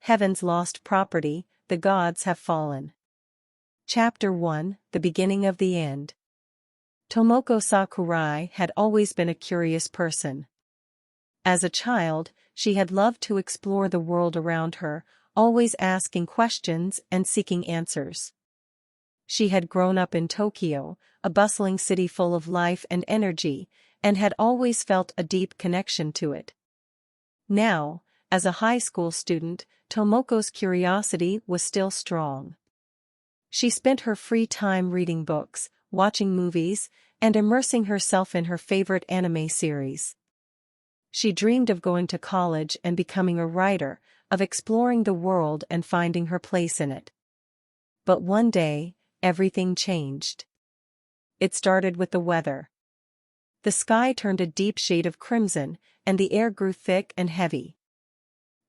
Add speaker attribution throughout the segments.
Speaker 1: Heaven's Lost Property, The Gods Have Fallen. Chapter 1, The Beginning of the End. Tomoko Sakurai had always been a curious person. As a child, she had loved to explore the world around her, always asking questions and seeking answers. She had grown up in Tokyo, a bustling city full of life and energy, and had always felt a deep connection to it. Now, as a high school student, Tomoko's curiosity was still strong. She spent her free time reading books, watching movies, and immersing herself in her favorite anime series. She dreamed of going to college and becoming a writer, of exploring the world and finding her place in it. But one day, everything changed. It started with the weather. The sky turned a deep shade of crimson, and the air grew thick and heavy.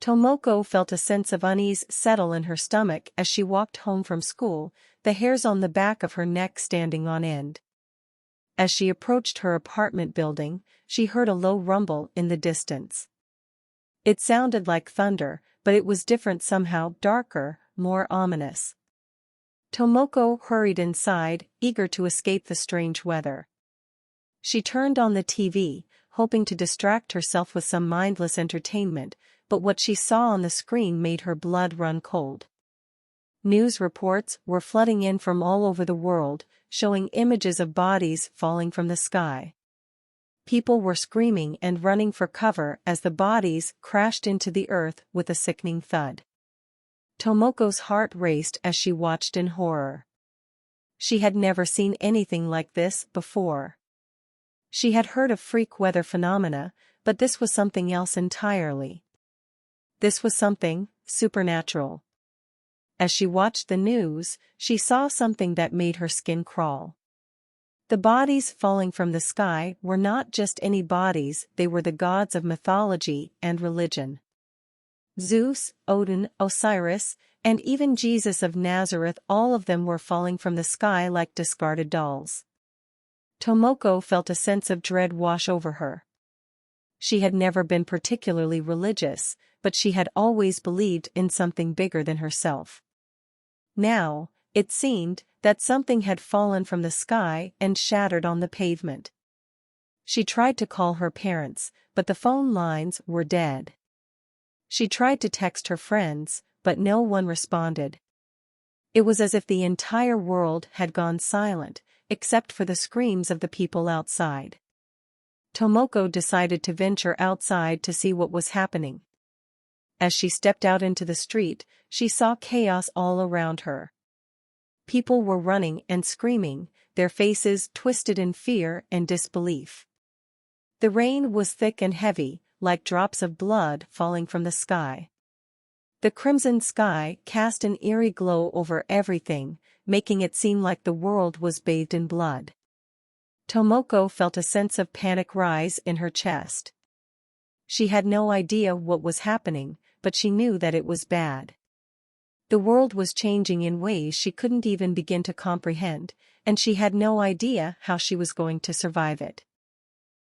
Speaker 1: Tomoko felt a sense of unease settle in her stomach as she walked home from school, the hairs on the back of her neck standing on end. As she approached her apartment building, she heard a low rumble in the distance. It sounded like thunder, but it was different somehow, darker, more ominous. Tomoko hurried inside, eager to escape the strange weather. She turned on the TV, hoping to distract herself with some mindless entertainment, but what she saw on the screen made her blood run cold. News reports were flooding in from all over the world, showing images of bodies falling from the sky. People were screaming and running for cover as the bodies crashed into the earth with a sickening thud. Tomoko's heart raced as she watched in horror. She had never seen anything like this before. She had heard of freak weather phenomena, but this was something else entirely. This was something supernatural. As she watched the news, she saw something that made her skin crawl. The bodies falling from the sky were not just any bodies, they were the gods of mythology and religion. Zeus, Odin, Osiris, and even Jesus of Nazareth, all of them were falling from the sky like discarded dolls. Tomoko felt a sense of dread wash over her. She had never been particularly religious, but she had always believed in something bigger than herself. Now, it seemed that something had fallen from the sky and shattered on the pavement. She tried to call her parents, but the phone lines were dead. She tried to text her friends, but no one responded. It was as if the entire world had gone silent, except for the screams of the people outside. Tomoko decided to venture outside to see what was happening. As she stepped out into the street, she saw chaos all around her. People were running and screaming, their faces twisted in fear and disbelief. The rain was thick and heavy, like drops of blood falling from the sky. The crimson sky cast an eerie glow over everything, making it seem like the world was bathed in blood. Tomoko felt a sense of panic rise in her chest. She had no idea what was happening, but she knew that it was bad. The world was changing in ways she couldn't even begin to comprehend, and she had no idea how she was going to survive it.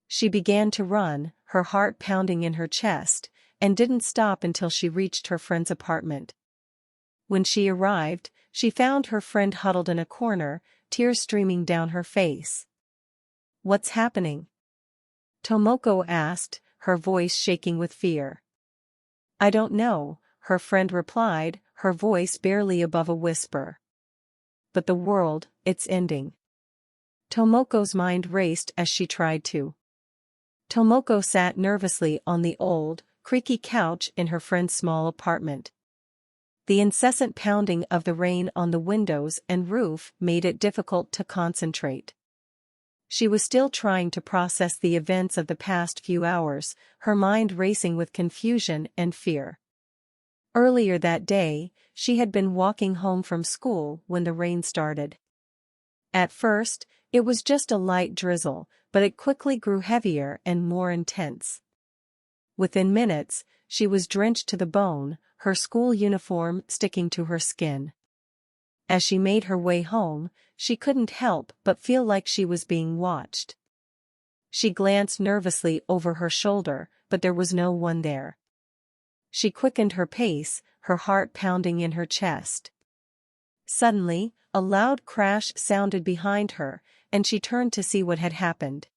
Speaker 1: She began to run, her heart pounding in her chest, and didn't stop until she reached her friend's apartment. When she arrived, she found her friend huddled in a corner, tears streaming down her face. "What's happening?" Tomoko asked, her voice shaking with fear. "I don't know," her friend replied, her voice barely above a whisper. "But the world, it's ending." Tomoko's mind raced as she tried to. Tomoko sat nervously on the old, creaky couch in her friend's small apartment. The incessant pounding of the rain on the windows and roof made it difficult to concentrate. She was still trying to process the events of the past few hours, her mind racing with confusion and fear. Earlier that day, she had been walking home from school when the rain started. At first, it was just a light drizzle, but it quickly grew heavier and more intense. Within minutes, she was drenched to the bone, her school uniform sticking to her skin. As she made her way home, she couldn't help but feel like she was being watched. She glanced nervously over her shoulder, but there was no one there. She quickened her pace, her heart pounding in her chest. Suddenly, a loud crash sounded behind her, and she turned to see what had happened.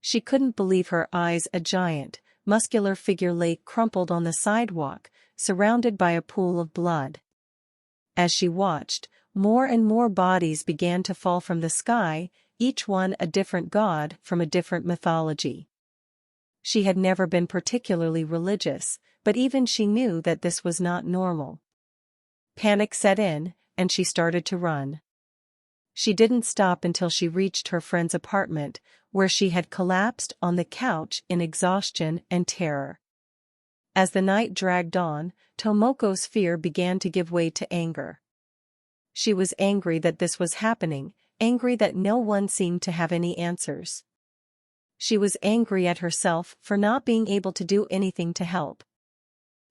Speaker 1: She couldn't believe her eyes. A giant, muscular figure lay crumpled on the sidewalk, surrounded by a pool of blood. As she watched, more and more bodies began to fall from the sky, each one a different god from a different mythology. She had never been particularly religious, but even she knew that this was not normal. Panic set in, and she started to run. She didn't stop until she reached her friend's apartment, where she had collapsed on the couch in exhaustion and terror. As the night dragged on, Tomoko's fear began to give way to anger. She was angry that this was happening, angry that no one seemed to have any answers. She was angry at herself for not being able to do anything to help.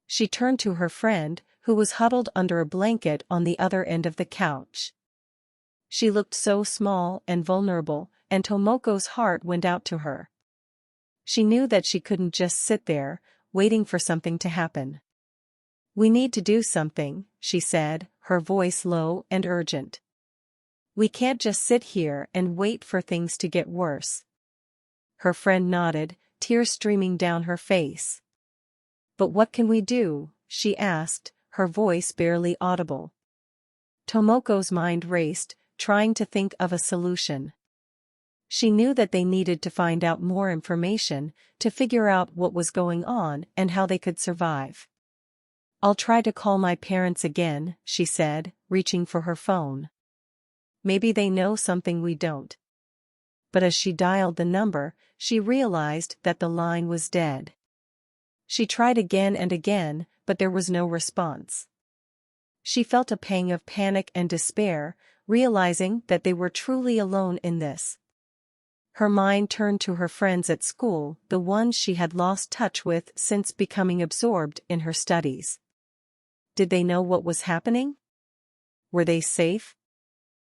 Speaker 1: She turned to her friend, who was huddled under a blanket on the other end of the couch. She looked so small and vulnerable, and Tomoko's heart went out to her. She knew that she couldn't just sit there, waiting for something to happen. "We need to do something," she said, her voice low and urgent. "We can't just sit here and wait for things to get worse." Her friend nodded, tears streaming down her face. "But what can we do?" she asked, her voice barely audible. Tomoko's mind raced, trying to think of a solution. She knew that they needed to find out more information, to figure out what was going on and how they could survive. "I'll try to call my parents again," she said, reaching for her phone. "Maybe they know something we don't." But as she dialed the number, she realized that the line was dead. She tried again and again, but there was no response. She felt a pang of panic and despair, realizing that they were truly alone in this. Her mind turned to her friends at school, the ones she had lost touch with since becoming absorbed in her studies. Did they know what was happening? Were they safe?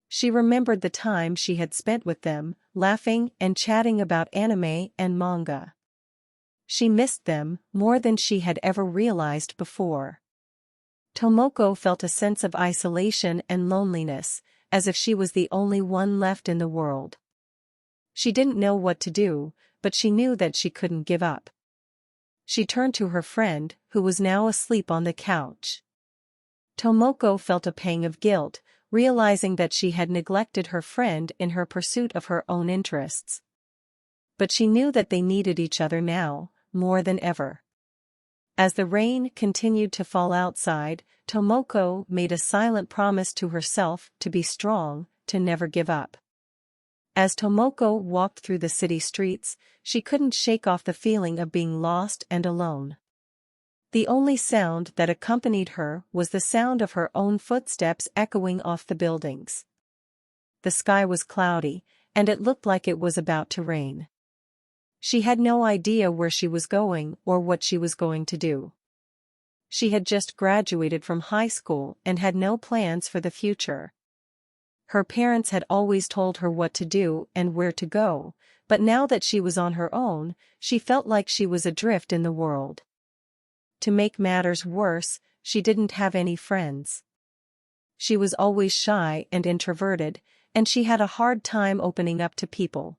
Speaker 1: She remembered the time she had spent with them, laughing and chatting about anime and manga. She missed them more than she had ever realized before. Tomoko felt a sense of isolation and loneliness, as if she was the only one left in the world. She didn't know what to do, but she knew that she couldn't give up. She turned to her friend, who was now asleep on the couch. Tomoko felt a pang of guilt, realizing that she had neglected her friend in her pursuit of her own interests. But she knew that they needed each other now, more than ever. As the rain continued to fall outside, Tomoko made a silent promise to herself to be strong, to never give up. As Tomoko walked through the city streets, she couldn't shake off the feeling of being lost and alone. The only sound that accompanied her was the sound of her own footsteps echoing off the buildings. The sky was cloudy, and it looked like it was about to rain. She had no idea where she was going or what she was going to do. She had just graduated from high school and had no plans for the future. Her parents had always told her what to do and where to go, but now that she was on her own, she felt like she was adrift in the world. To make matters worse, she didn't have any friends. She was always shy and introverted, and she had a hard time opening up to people.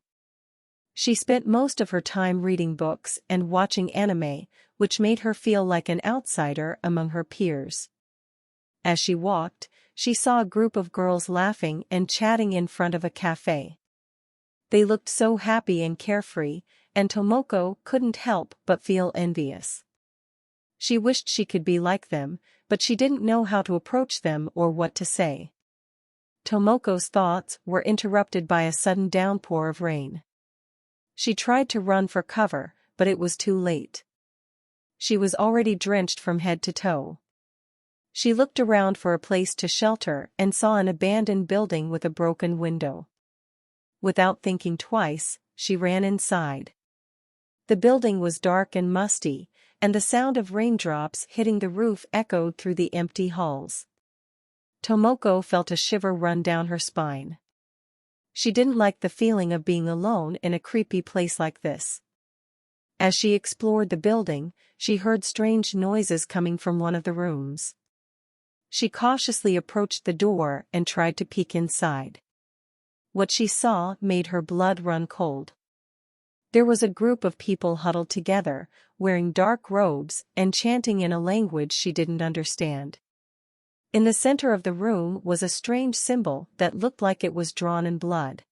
Speaker 1: She spent most of her time reading books and watching anime, which made her feel like an outsider among her peers. As she walked, she saw a group of girls laughing and chatting in front of a cafe. They looked so happy and carefree, and Tomoko couldn't help but feel envious. She wished she could be like them, but she didn't know how to approach them or what to say. Tomoko's thoughts were interrupted by a sudden downpour of rain. She tried to run for cover, but it was too late. She was already drenched from head to toe. She looked around for a place to shelter and saw an abandoned building with a broken window. Without thinking twice, she ran inside. The building was dark and musty, and the sound of raindrops hitting the roof echoed through the empty halls. Tomoko felt a shiver run down her spine. She didn't like the feeling of being alone in a creepy place like this. As she explored the building, she heard strange noises coming from one of the rooms. She cautiously approached the door and tried to peek inside. What she saw made her blood run cold. There was a group of people huddled together, wearing dark robes and chanting in a language she didn't understand. In the center of the room was a strange symbol that looked like it was drawn in blood.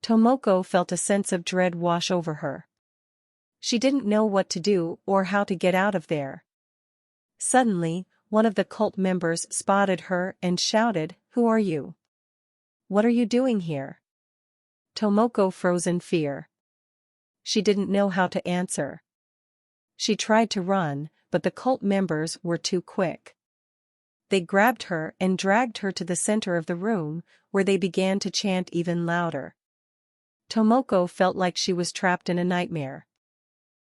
Speaker 1: Tomoko felt a sense of dread wash over her. She didn't know what to do or how to get out of there. Suddenly, one of the cult members spotted her and shouted, "Who are you? What are you doing here?" Tomoko froze in fear. She didn't know how to answer. She tried to run, but the cult members were too quick. They grabbed her and dragged her to the center of the room, where they began to chant even louder. Tomoko felt like she was trapped in a nightmare.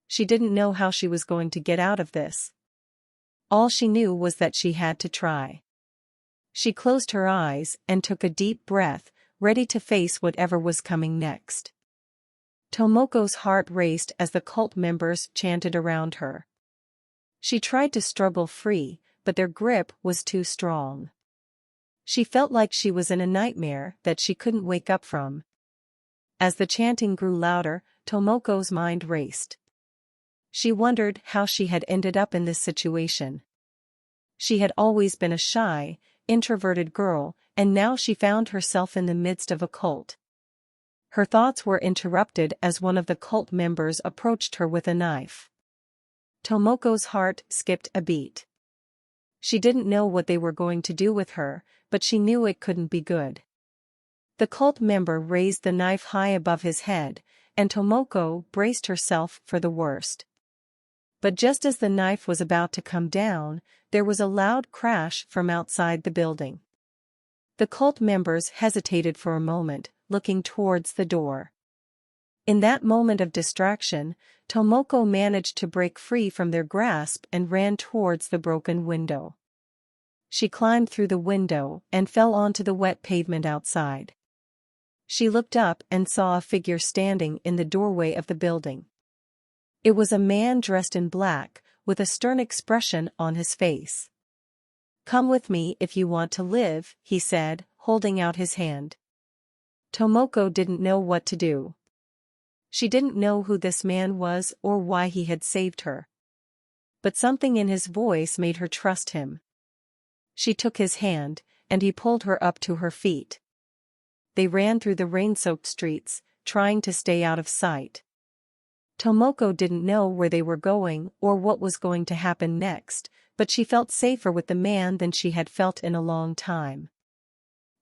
Speaker 1: She didn't know how she was going to get out of this. All she knew was that she had to try. She closed her eyes and took a deep breath, ready to face whatever was coming next. Tomoko's heart raced as the cult members chanted around her. She tried to struggle free, but their grip was too strong. She felt like she was in a nightmare that she couldn't wake up from. As the chanting grew louder, Tomoko's mind raced. She wondered how she had ended up in this situation. She had always been a shy, introverted girl, and now she found herself in the midst of a cult. Her thoughts were interrupted as one of the cult members approached her with a knife. Tomoko's heart skipped a beat. She didn't know what they were going to do with her, but she knew it couldn't be good. The cult member raised the knife high above his head, and Tomoko braced herself for the worst. But just as the knife was about to come down, there was a loud crash from outside the building. The cult members hesitated for a moment, looking towards the door. In that moment of distraction, Tomoko managed to break free from their grasp and ran towards the broken window. She climbed through the window and fell onto the wet pavement outside. She looked up and saw a figure standing in the doorway of the building. It was a man dressed in black, with a stern expression on his face. "Come with me if you want to live," he said, holding out his hand. Tomoko didn't know what to do. She didn't know who this man was or why he had saved her. But something in his voice made her trust him. She took his hand, and he pulled her up to her feet. They ran through the rain-soaked streets, trying to stay out of sight. Tomoko didn't know where they were going or what was going to happen next, but she felt safer with the man than she had felt in a long time.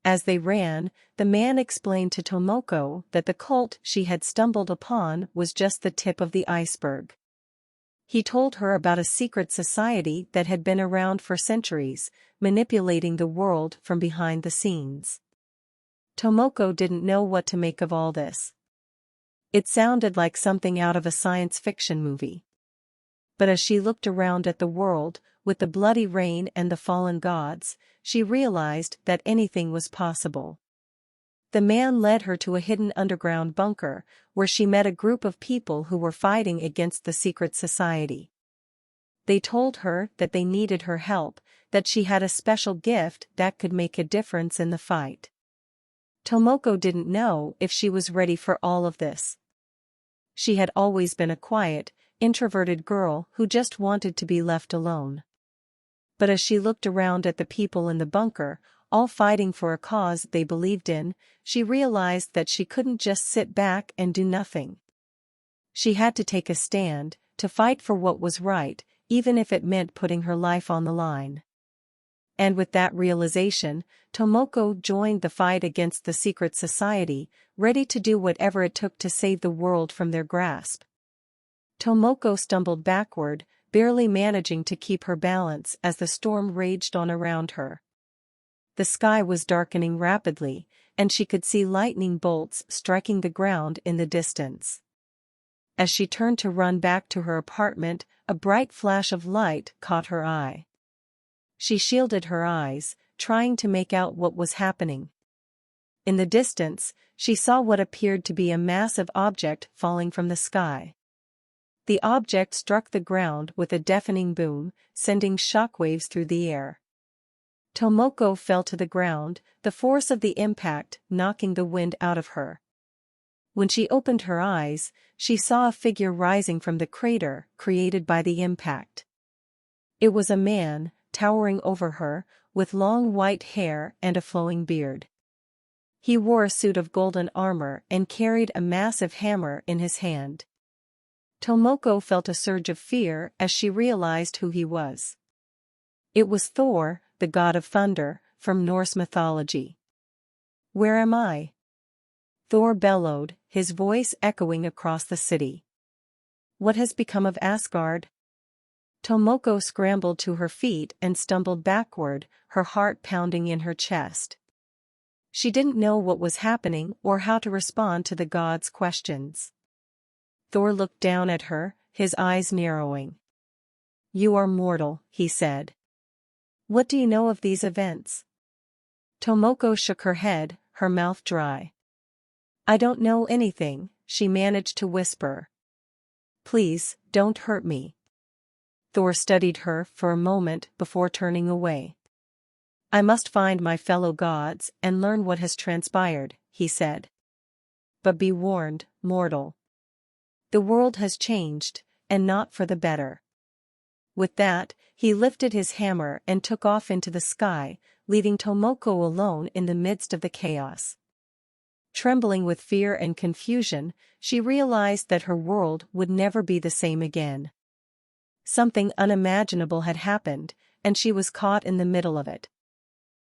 Speaker 1: As they ran, the man explained to Tomoko that the cult she had stumbled upon was just the tip of the iceberg. He told her about a secret society that had been around for centuries, manipulating the world from behind the scenes. Tomoko didn't know what to make of all this. It sounded like something out of a science fiction movie. But as she looked around at the world, with the bloody rain and the fallen gods, she realized that anything was possible. The man led her to a hidden underground bunker, where she met a group of people who were fighting against the secret society. They told her that they needed her help, that she had a special gift that could make a difference in the fight. Tomoko didn't know if she was ready for all of this. She had always been a quiet, introverted girl who just wanted to be left alone. But as she looked around at the people in the bunker, all fighting for a cause they believed in, she realized that she couldn't just sit back and do nothing. She had to take a stand, to fight for what was right, even if it meant putting her life on the line. And with that realization, Tomoko joined the fight against the secret society, ready to do whatever it took to save the world from their grasp. Tomoko stumbled backward, barely managing to keep her balance as the storm raged on around her. The sky was darkening rapidly, and she could see lightning bolts striking the ground in the distance. As she turned to run back to her apartment, a bright flash of light caught her eye. She shielded her eyes, trying to make out what was happening. In the distance, she saw what appeared to be a massive object falling from the sky. The object struck the ground with a deafening boom, sending shockwaves through the air. Tomoko fell to the ground, the force of the impact knocking the wind out of her. When she opened her eyes, she saw a figure rising from the crater created by the impact. It was a man, towering over her, with long white hair and a flowing beard. He wore a suit of golden armor and carried a massive hammer in his hand. Tomoko felt a surge of fear as she realized who he was. It was Thor, the god of thunder, from Norse mythology. "Where am I?" Thor bellowed, his voice echoing across the city. "What has become of Asgard?" Tomoko scrambled to her feet and stumbled backward, her heart pounding in her chest. She didn't know what was happening or how to respond to the god's questions. Thor looked down at her, his eyes narrowing. "You are mortal," he said. "What do you know of these events?" Tomoko shook her head, her mouth dry. "I don't know anything," she managed to whisper. "Please, don't hurt me." Thor studied her for a moment before turning away. "I must find my fellow gods and learn what has transpired," he said. "But be warned, mortal. The world has changed, and not for the better." With that, he lifted his hammer and took off into the sky, leaving Tomoko alone in the midst of the chaos. Trembling with fear and confusion, she realized that her world would never be the same again. Something unimaginable had happened, and she was caught in the middle of it.